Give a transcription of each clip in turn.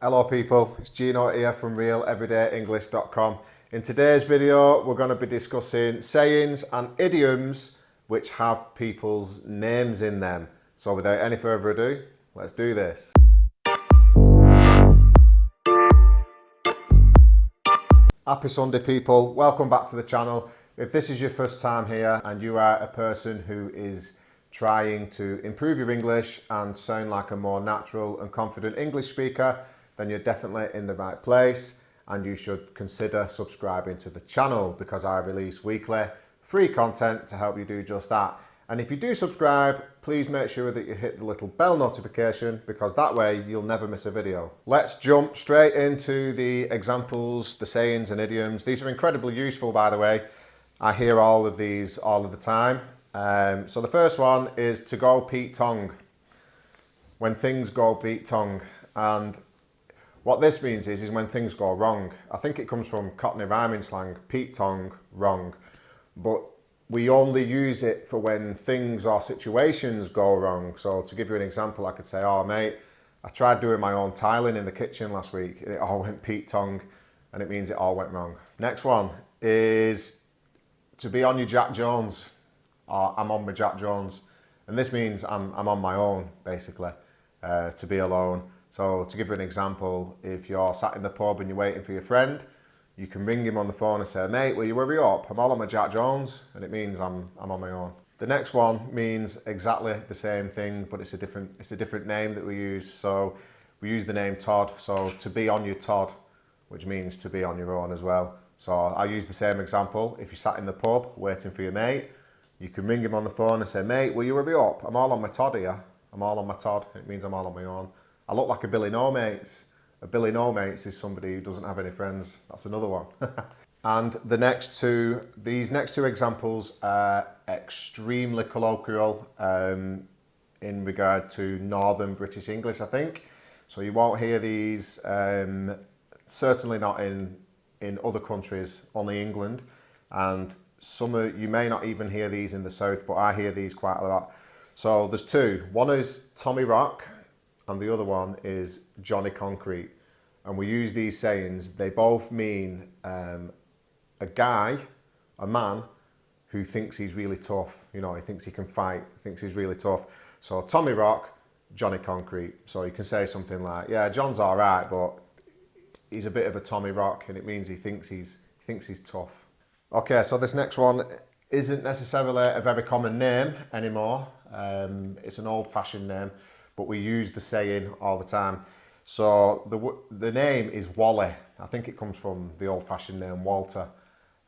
Hello people, it's Gino here from realeverydayenglish.com. In today's video we're going to be discussing sayings and idioms which have people's names in them. So without any further ado, let's do this. Happy Sunday people, welcome back to the channel. If this is your first time here and you are a person who is trying to improve your English and sound like a more natural and confident English speaker, then you're definitely in the right place and you should consider subscribing to the channel because I release weekly free content to help you do just that. And if you do subscribe, please make sure that you hit the little bell notification because that way you'll never miss a video. Let's jump straight into the examples, the sayings and idioms. These are incredibly useful, by the way. I hear all of these all of the time. So the first one is to go Pete tongue. When things go Pete tongue. And what this means is when things go wrong. I think it comes from Cockney rhyming slang, Pete tongue, wrong. But we only use it for when things or situations go wrong. So to give you an example, I could say, oh mate, I tried doing my own tiling in the kitchen last week. It all went Pete tongue, and it means it all went wrong. Next one is to be on your Jack Jones, or I'm on my Jack Jones. And this means I'm on my own, basically, to be alone. So to give you an example, if you're sat in the pub and you're waiting for your friend, you can ring him on the phone and say, mate, will you hurry up? I'm all on my Jack Jones, and it means I'm on my own. The next one means exactly the same thing, but it's a different name that we use. So we use the name Todd. So to be on your Todd, which means to be on your own as well. So I use the same example. If you sat in the pub waiting for your mate, you can ring him on the phone and say, mate, will you hurry up? I'm all on my Todd here. I'm all on my Todd. It means I'm all on my own. I look like a Billy No Mates. A Billy No Mates is somebody who doesn't have any friends. That's another one. And these next two examples are extremely colloquial in regard to Northern British English, I think. So you won't hear these, certainly not in other countries, only England. And you may not even hear these in the South, but I hear these quite a lot. So there's two. One is Tommy Rock, and the other one is Johnny Concrete. And we use these sayings, they both mean a man who thinks he's really tough. You know, he thinks he can fight, thinks he's really tough. So Tommy Rock, Johnny Concrete. So you can say something like, yeah, John's all right, but he's a bit of a Tommy Rock, and it means he thinks he's tough. Okay, so this next one isn't necessarily a very common name anymore. It's an old-fashioned name, but we use the saying all the time. So the name is Wally. I think it comes from the old-fashioned name Walter.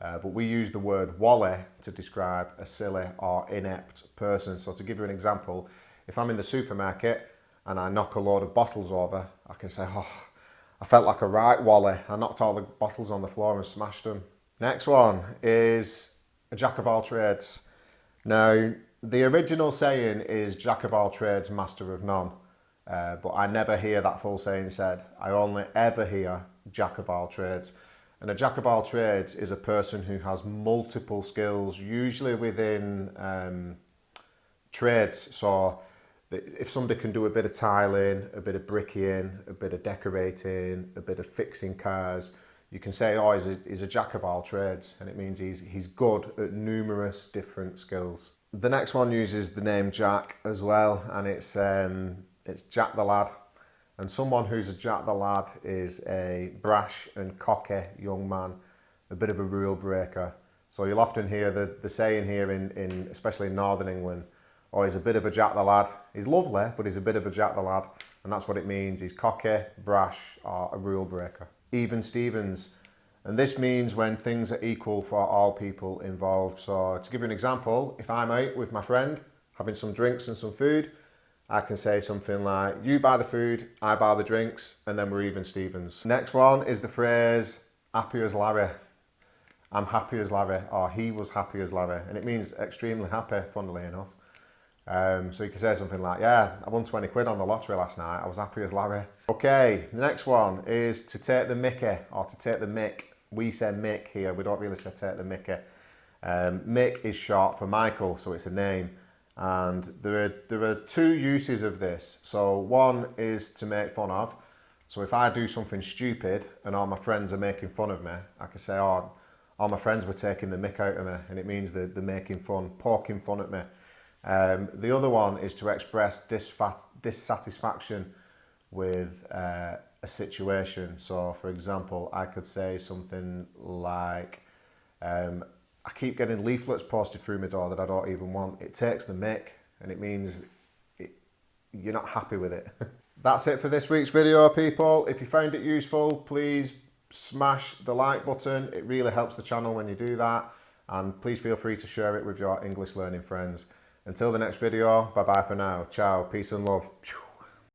But we use the word Wally to describe a silly or inept person. So to give you an example, if I'm in the supermarket and I knock a load of bottles over, I can say, oh, I felt like a right Wally. I knocked all the bottles on the floor and smashed them. Next one is a jack of all trades. Now, the original saying is jack of all trades, master of none. But I never hear that full saying said. I only ever hear jack of all trades. And a jack of all trades is a person who has multiple skills, usually within trades. So if somebody can do a bit of tiling, a bit of brickying, a bit of decorating, a bit of fixing cars, you can say, oh, he's a jack of all trades, and it means he's good at numerous different skills. The next one uses the name Jack as well, and it's Jack the Lad. And someone who's a Jack the Lad is a brash and cocky young man, a bit of a rule breaker. So you'll often hear the saying here in especially in Northern England, oh, he's a bit of a Jack the Lad. He's lovely, but he's a bit of a Jack the Lad. And that's what it means. He's cocky, brash, or a rule breaker. Even Stevens. And this means when things are equal for all people involved. So to give you an example, if I'm out with my friend, having some drinks and some food, I can say something like, you buy the food, I buy the drinks, and then we're even Stevens. Next one is the phrase, happy as Larry. I'm happy as Larry, or he was happy as Larry. And it means extremely happy, funnily enough. So you can say something like, yeah, I won 20 quid on the lottery last night, I was happy as Larry. Okay, the next one is to take the mickey, or to take the mick. We say Mick here, we don't really say take the mickey. Mick is short for Michael, so it's a name. And there are two uses of this. So one is to make fun of, So if I do something stupid and all my friends are making fun of me, I can say, oh, all my friends were taking the mick out of me, and it means they're making fun, poking fun at me. The other one is to express dissatisfaction with a situation. So for example, I could say something like, I keep getting leaflets posted through my door that I don't even want. It takes the mick, and it means you're not happy with it. That's it for this week's video, people. If you found it useful, please smash the like button. It really helps the channel when you do that. And please feel free to share it with your English learning friends. Until the next video, bye bye for now. Ciao, peace and love.